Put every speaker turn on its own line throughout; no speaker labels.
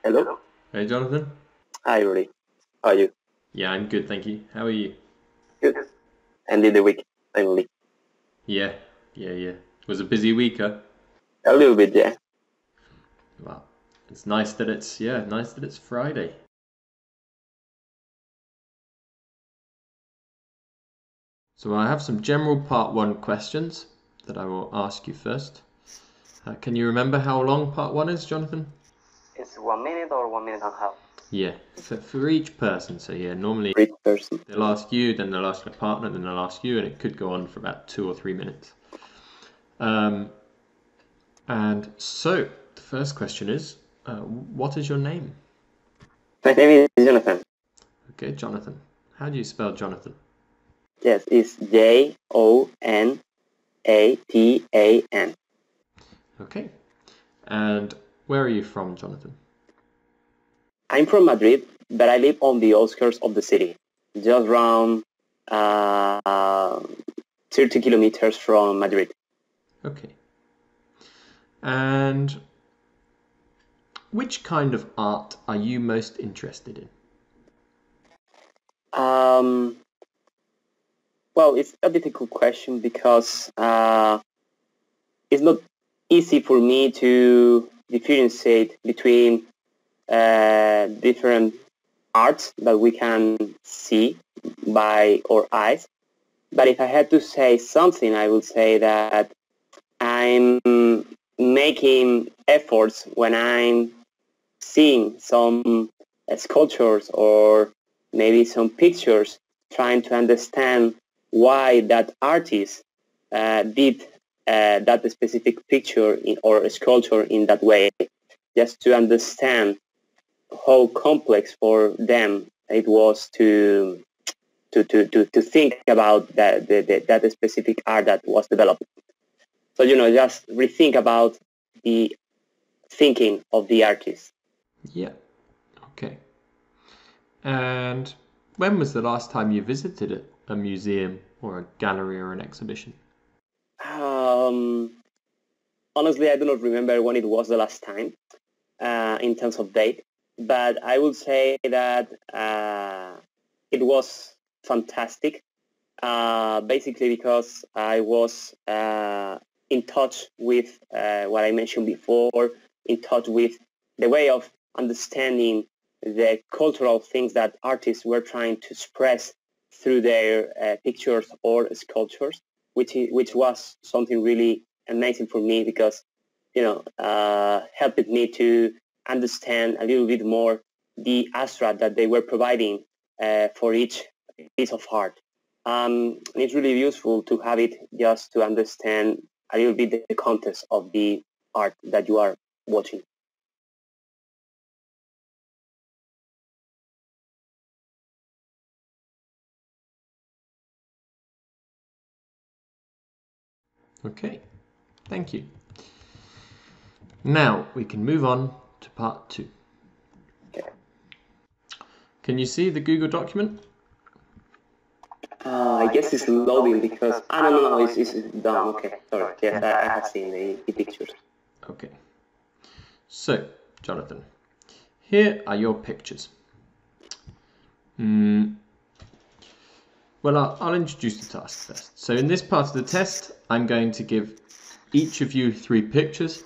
Hello.
Hey, Jonathan.
Hi, Rory. How are you?
Yeah, I'm good, thank you. How are you?
Good. Ended the week, finally.
Yeah. It was a busy week, huh?
A little bit, yeah.
Well, it's nice that it's Friday. So I have some general part one questions that I will ask you first. Can you remember how long part one is, Jonathan?
It's 1 minute or 1 minute and a half.
Yeah, for each person. So yeah, normally
For each person.
they'll ask you, then they'll ask a partner, then they'll ask you, and it could go on for about 2 or 3 minutes. And so the first question is, what is your name?
My name is Jonathan.
Okay, Jonathan. How do you spell Jonathan?
Yes, it's Jonathan.
Okay. And where are you from, Jonathan?
I'm from Madrid, but I live on the outskirts of the city, just around 30 kilometers from Madrid.
Okay. And which kind of art are you most interested in?
Well, it's a difficult question because it's not easy for me to differentiate between different arts that we can see by our eyes. But if I had to say something, I would say that I'm making efforts when I'm seeing some sculptures or maybe some pictures, trying to understand why that artist did that specific picture or sculpture in that way, just to understand how complex for them it was to think about that specific art that was developed. So, just rethink about the thinking of the artist.
Yeah. Okay. And when was the last time you visited a museum or a gallery or an exhibition?
Um, Honestly, I do not remember when it was the last time in terms of date, but I would say that it was fantastic. Basically, because I was in touch with what I mentioned before, in touch with the way of understanding the cultural things that artists were trying to express through their pictures or sculptures, which was something really amazing for me because helped me to understand a little bit more the abstract that they were providing for each piece of art. And it's really useful to have it just to understand a little bit the context of the art that you are watching.
Okay. Thank you. Now we can move on to part two.
Okay.
Can you see the Google document?
I guess it's loading because I don't know. It's done. Okay, sorry. Yes, I have seen the pictures.
Okay. So, Jonathan, here are your pictures. Well, I'll introduce the task first. So in this part of the test, I'm going to give each of you 3 pictures.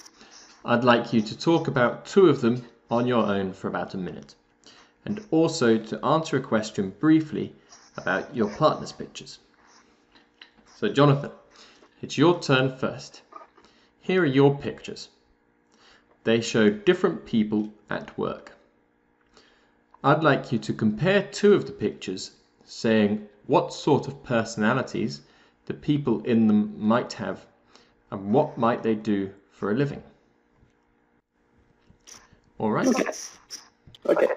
I'd like you to talk about 2 of them on your own for about a minute. And also to answer a question briefly about your partner's pictures. So Jonathan, it's your turn first. Here are your pictures. They show different people at work. I'd like you to compare 2 of the pictures, saying what sort of personalities the people in them might have and what might they do for a living. All right?
Okay.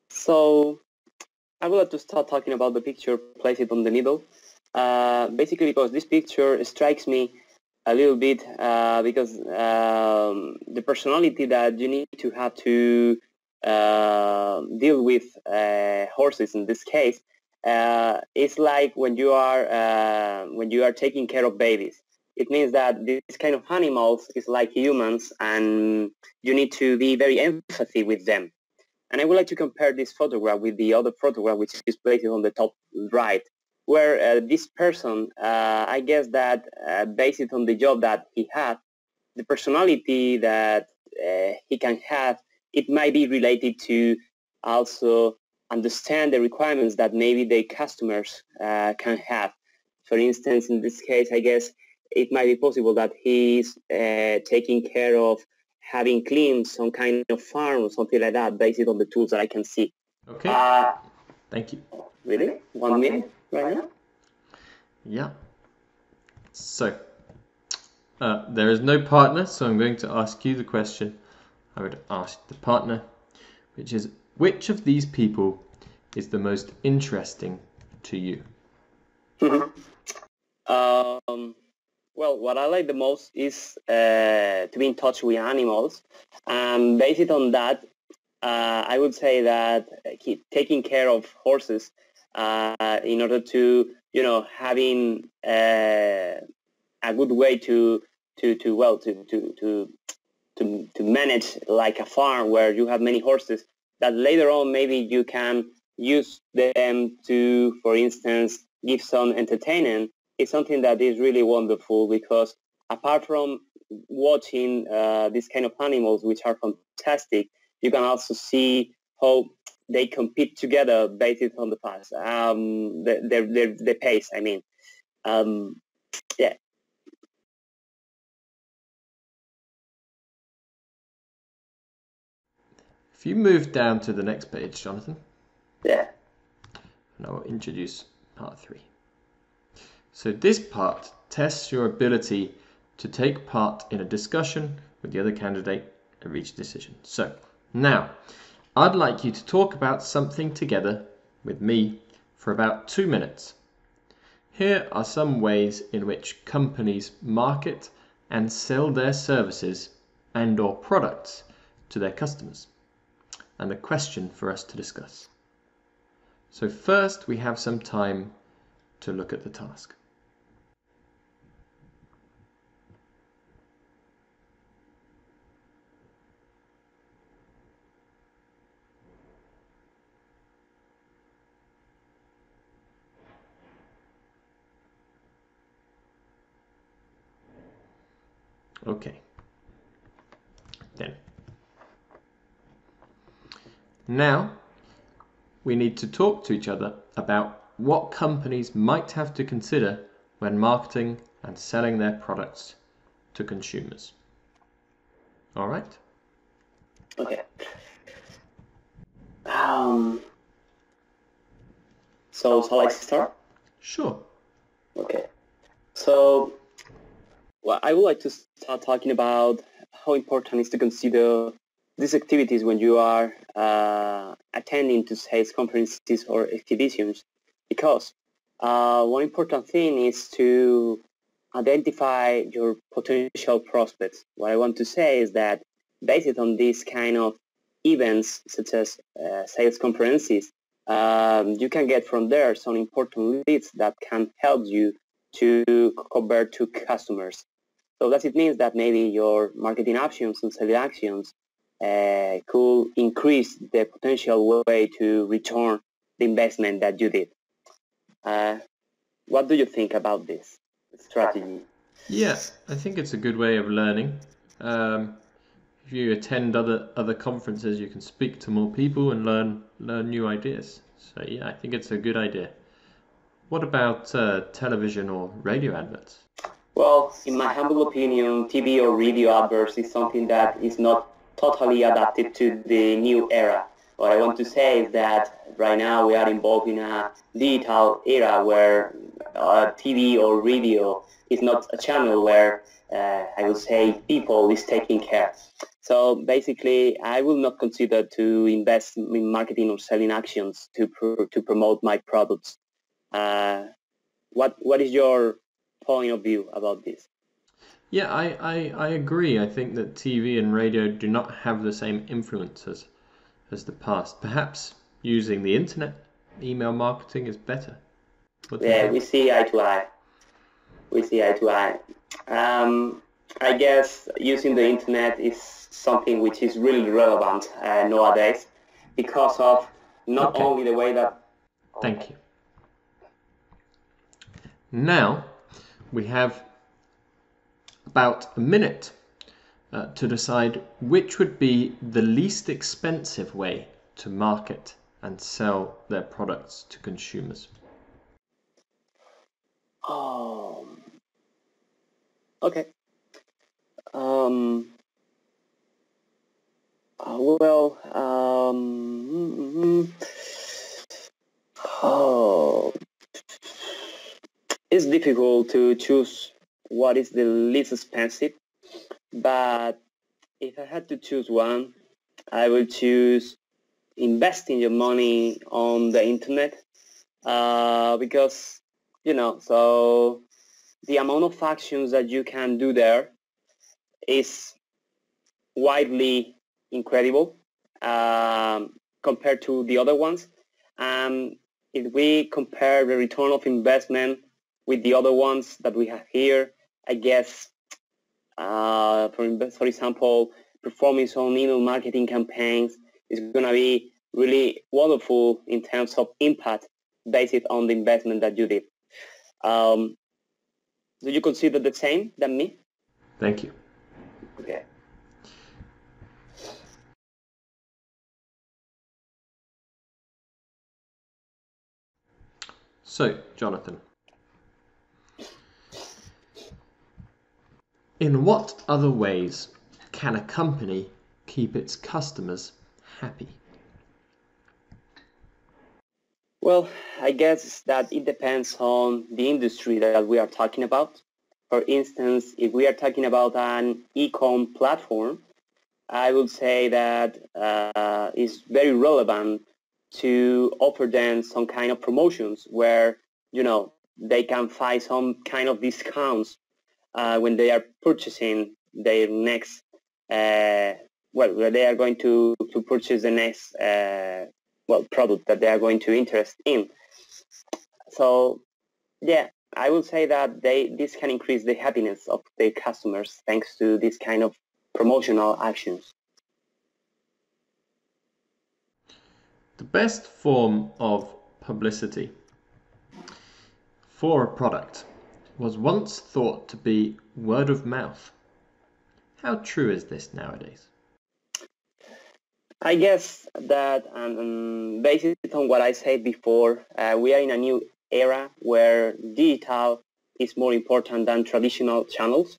So I would like to start talking about the picture, place it on the middle. Basically because this picture strikes me a little bit because the personality that you need to have to deal with horses in this case is like when you are taking care of babies. it means that this kind of animals is like humans, and you need to be very empathy with them. And I would like to compare this photograph with the other photograph, which is placed on the top right, where this person, I guess that based on the job that he had, the personality that he can have, it might be related to also understand the requirements that maybe the customers can have. For instance, in this case, I guess it might be possible that he's taking care of having cleaned some kind of farm or something like that based on the tools that I can see.
Okay. Thank you.
Really? 1 minute right now?
Yeah. So, there is no partner, so I'm going to ask you the question I would ask the partner, which is, which of these people is the most interesting to you?
Well, what I like the most is to be in touch with animals. Based on that, I would say that taking care of horses in order to, having a good way to manage like a farm where you have many horses, that later on maybe you can use them to, for instance, give some entertainment, is something that is really wonderful, because apart from watching these kind of animals, which are fantastic, you can also see how they compete together based on the past, the pace, I mean. Yeah.
If you move down to the next page, Jonathan.
Yeah.
And I will introduce part 3. So this part tests your ability to take part in a discussion with the other candidate and reach a decision. So now, I'd like you to talk about something together with me for about 2 minutes. Here are some ways in which companies market and sell their services and/or products to their customers, and the question for us to discuss. So first, we have some time to look at the task. Okay. Then. Now, we need to talk to each other about what companies might have to consider when marketing and selling their products to consumers. All right?
Okay. So shall I start?
Sure.
Okay. So, well, I would like to start talking about how important it is to consider these activities when you are attending to sales conferences or exhibitions, because one important thing is to identify your potential prospects. What I want to say is that based on these kind of events, such as sales conferences, you can get from there some important leads that can help you to convert to customers. So that it means that maybe your marketing actions and selling actions could increase the potential way to return the investment that you did. What do you think about this strategy?
Yeah, I think it's a good way of learning. If you attend other conferences, you can speak to more people and learn new ideas. So yeah, I think it's a good idea. What about television or radio adverts?
Well, in my humble opinion, TV or radio adverts is something that is not totally adapted to the new era. What I want to say is that right now we are involved in a digital era where TV or radio is not a channel where I would say people is taking care. So basically, I will not consider to invest in marketing or selling actions to promote my products. What is your point of view about this?
Yeah, I agree. I think that TV and radio do not have the same influence as the past. Perhaps using the internet, email marketing is better.
Yeah, we see eye to eye. We see eye to eye. I guess using the internet is something which is really relevant nowadays because of not only the way that...
Thank you. Now we have about a minute to decide which would be the least expensive way to market and sell their products to consumers.
Okay. It's difficult to choose what is the least expensive, but if I had to choose one, I would choose investing your money on the internet because, so the amount of actions that you can do there is widely incredible compared to the other ones. If we compare the return of investment with the other ones that we have here, I guess, for example, performing some email marketing campaigns is going to be really wonderful in terms of impact based on the investment that you did. Do you consider the same than me?
Thank you.
Okay.
So, Jonathan, in what other ways can a company keep its customers happy?
Well, I guess that it depends on the industry that we are talking about. For instance, if we are talking about an e-com platform, I would say that it's very relevant to offer them some kind of promotions where, they can find some kind of discounts when they are purchasing their next, where they are going to purchase the next, product that they are going to interest in. So, yeah, I would say that this can increase the happiness of their customers thanks to this kind of promotional actions.
The best form of publicity for a product was once thought to be word of mouth. How true is this nowadays?
I guess that based on what I said before, we are in a new era where digital is more important than traditional channels.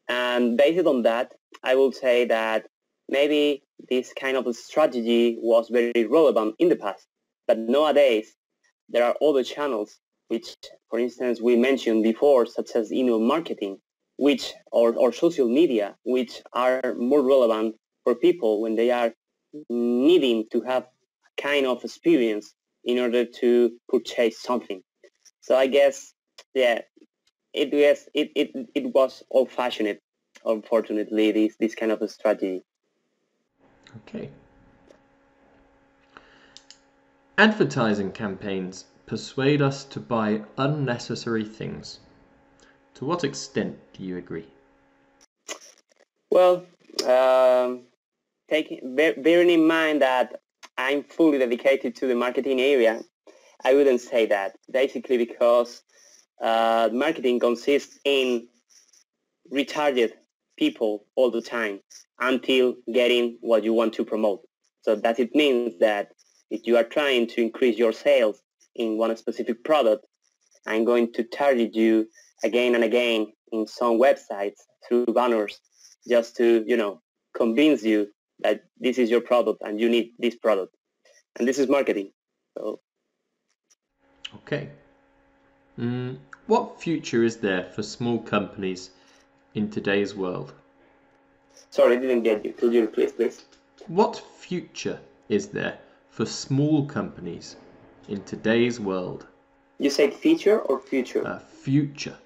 And based on that, I will say that maybe this kind of a strategy was very relevant in the past. But nowadays, there are other channels which, for instance, we mentioned before, such as email marketing, which or social media, which are more relevant for people when they are needing to have kind of experience in order to purchase something. So I guess, yeah, it was old-fashioned, unfortunately, this kind of a strategy.
Okay. Advertising campaigns persuade us to buy unnecessary things. To what extent do you agree?
Well, bearing in mind that I'm fully dedicated to the marketing area, I wouldn't say that. Basically because marketing consists in retarget people all the time until getting what you want to promote. So that it means that if you are trying to increase your sales in one specific product, I'm going to target you again and again in some websites through banners just to, convince you that this is your product and you need this product. And this is marketing. So.
Okay. What future is there for small companies in today's world?
Sorry, I didn't get you. Could you repeat, please?
What future is there for small companies in today's world?
You said feature or future?
Future.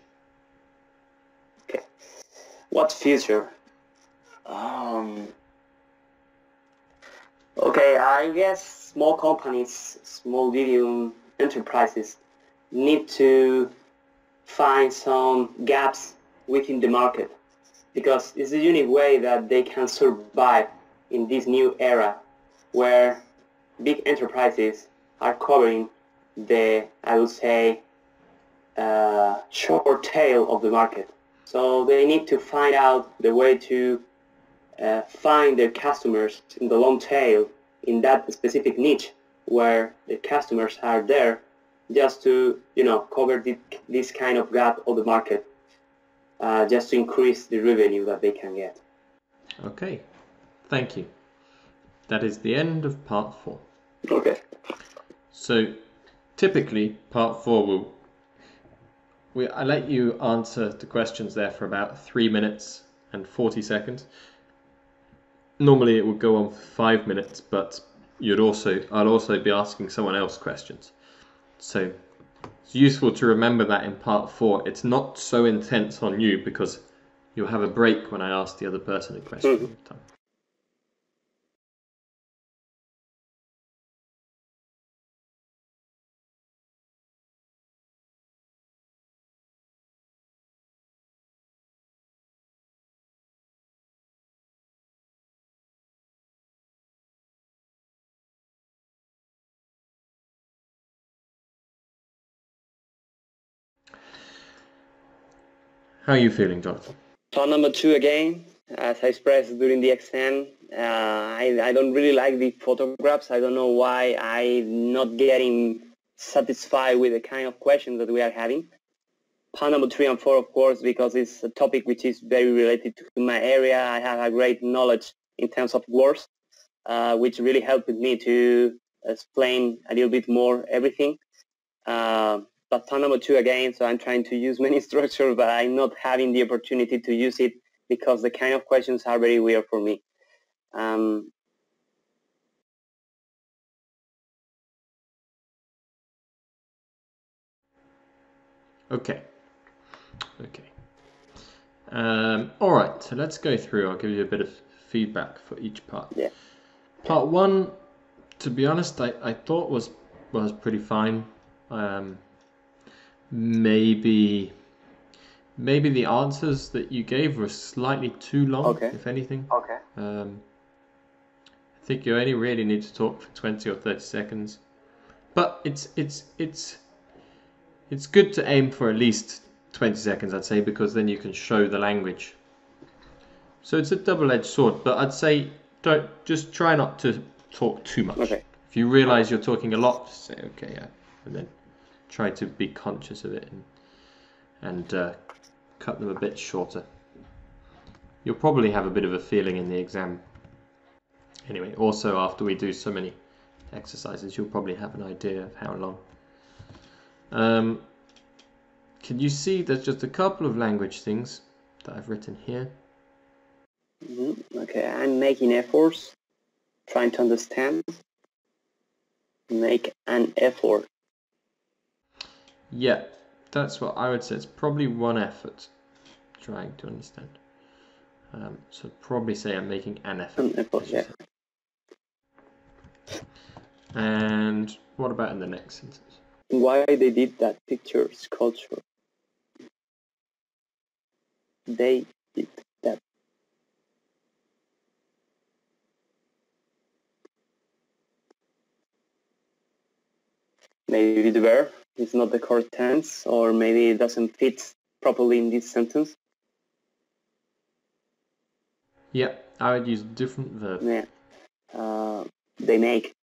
Okay. What future? Okay, I guess small companies, small medium enterprises need to find some gaps within the market, because it's a unique way that they can survive in this new era where big enterprises are covering the, I would say, short tail of the market. So they need to find out the way to find their customers in the long tail in that specific niche where the customers are there, just to cover this kind of gap of the market, just to increase the revenue that they can get.
Okay, thank you. That is the end of part 4.
Okay.
So typically part 4 I let you answer the questions there for about 3 minutes and 40 seconds. Normally it would go on for 5 minutes, but I'll also be asking someone else questions. So it's useful to remember that in part 4, it's not so intense on you because you'll have a break when I ask the other person a question all the time. How are you feeling, Jonathan?
Part number 2 again, as I expressed during the exam, I don't really like the photographs. I don't know why I'm not getting satisfied with the kind of questions that we are having. Part number 3 and 4, of course, because it's a topic which is very related to my area. I have a great knowledge in terms of words, which really helped me to explain a little bit more everything. But part number 2 again, so I'm trying to use many structures, but I'm not having the opportunity to use it because the kind of questions are very weird for me.
Okay. All right, so let's go through. I'll give you a bit of feedback for each part.
Yeah.
Part 1, to be honest, I thought was pretty fine. Maybe the answers that you gave were slightly too long, if anything.
Okay.
I think you only really need to talk for 20 or 30 seconds. But it's good to aim for at least 20 seconds, I'd say, because then you can show the language. So it's a double-edged sword, but I'd say just try not to talk too much.
Okay.
If you realize you're talking a lot, just say okay, yeah, and then try to be conscious of it and cut them a bit shorter. You'll probably have a bit of a feeling in the exam. Anyway, also after we do so many exercises, you'll probably have an idea of how long. Can you see there's just a couple of language things that I've written here?
Okay, I'm making efforts, trying to understand. Make an effort.
Yeah, that's what I would say. It's probably one effort trying to understand. So probably say I'm making an effort.
An effort, yeah.
And what about in the next sentence?
Why they did that picture sculpture? They did that. Maybe the verb is not the correct tense, or maybe it doesn't fit properly in this sentence.
Yeah, I would use a different verb.
Yeah. They make.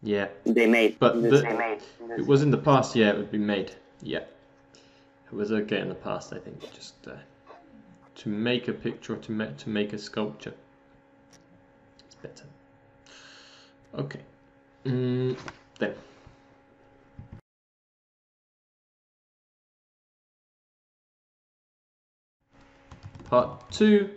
Yeah.
They made.
But it was in the past, yeah, it would be made. Yeah. It was okay in the past, I think. Just to make a picture, or to make a sculpture. It's better. Okay. Then. Part 2.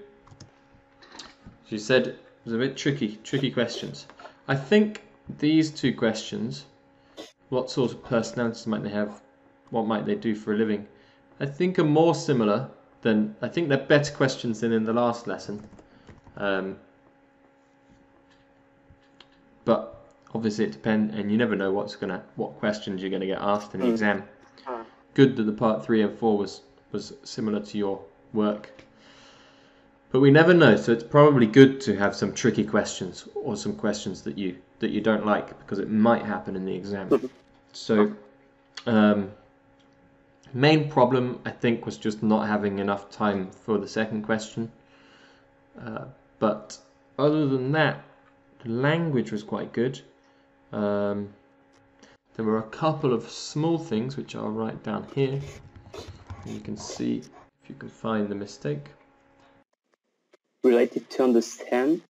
She said it was a bit tricky questions. I think these 2 questions, what sort of personalities might they have, what might they do for a living, I think are more similar than, I think they're better questions than in the last lesson. But obviously it depends, and you never know what questions you're going to get asked in the exam. Good that the part 3 and 4 was was similar to your work. But we never know, so it's probably good to have some tricky questions or some questions that you don't like, because it might happen in the exam. So main problem, I think, was just not having enough time for the second question. But other than that, the language was quite good. There were a couple of small things which I'll write down here. And you can see if you can find the mistake.
Related to understand.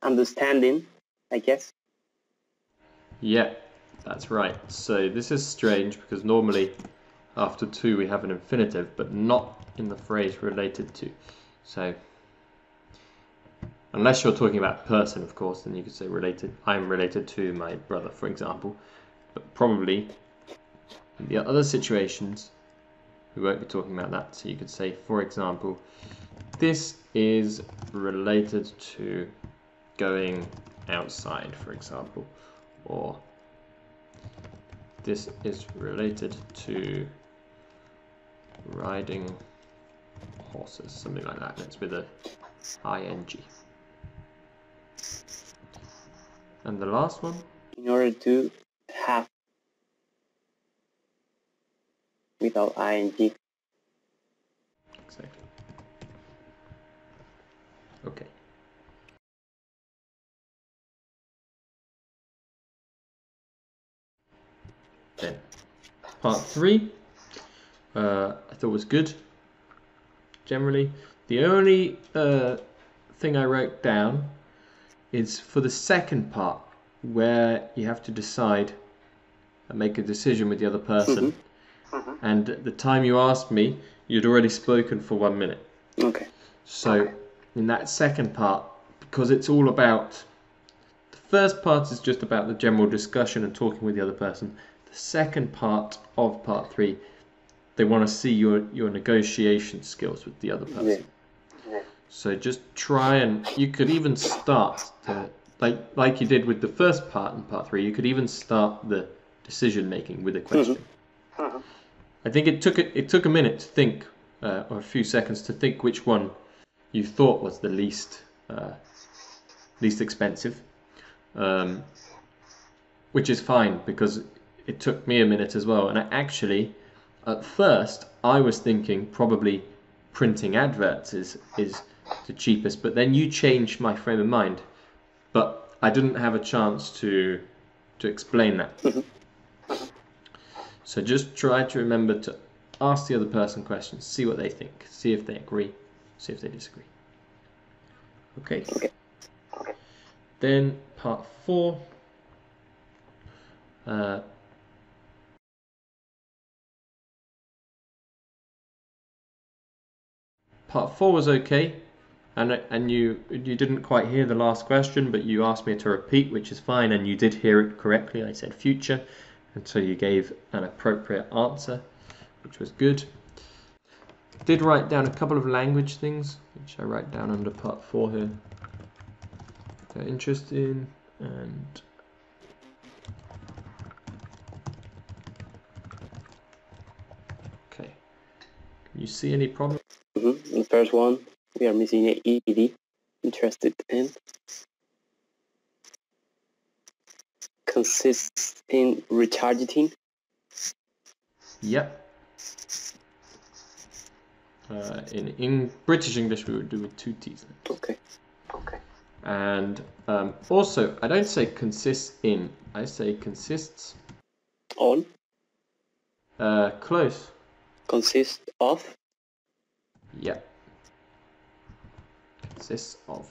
Understanding, I guess.
Yeah, that's right. So this is strange because normally after to we have an infinitive, but not in the phrase related to. So unless you're talking about person, of course, then you could say related. I'm related to my brother, for example. But probably in the other situations, we won't be talking about that. So you could say, for example, this is related to going outside, for example. Or this is related to riding horses, something like that. It's with a ing. And the last one?
In order to have without ing.
Exactly. Okay. Then, part 3, I thought was good, generally. The only thing I wrote down is for the second part, where you have to decide and make a decision with the other person. And at the time you asked me, you'd already spoken for 1 minute.
Okay.
So, in that second part, because it's all about... The first part is just about the general discussion and talking with the other person. The second part of part 3, they want to see your negotiation skills with the other person.
Yeah.
So just try, and you could even start to, like you did with the first part in part 3, you could even start the decision making with a question. I think it took a minute to think, or a few seconds to think which one you thought was the least expensive, which is fine because it took me a minute as well. And actually, at first, I was thinking probably printing adverts is the cheapest, but then you changed my frame of mind. But I didn't have a chance to explain that. So just try to remember to ask the other person questions, see what they think, see if they agree, see if they disagree. Okay. Then part 4. Part 4 was okay, and you didn't quite hear the last question, but you asked me to repeat, which is fine, and you did hear it correctly. I said future, and so you gave an appropriate answer, which was good. Did write down a couple of language things, which I write down under part 4 here. They're interesting, and okay. Can you see any problem?
The first one, we are missing a ed. Interested in. Consists in retargeting.
Yep. In British English, we would do with 2 T's.
Okay.
And also, I don't say consists in, I say consists.
On.
Close.
Consists of.
Yeah. Consists of.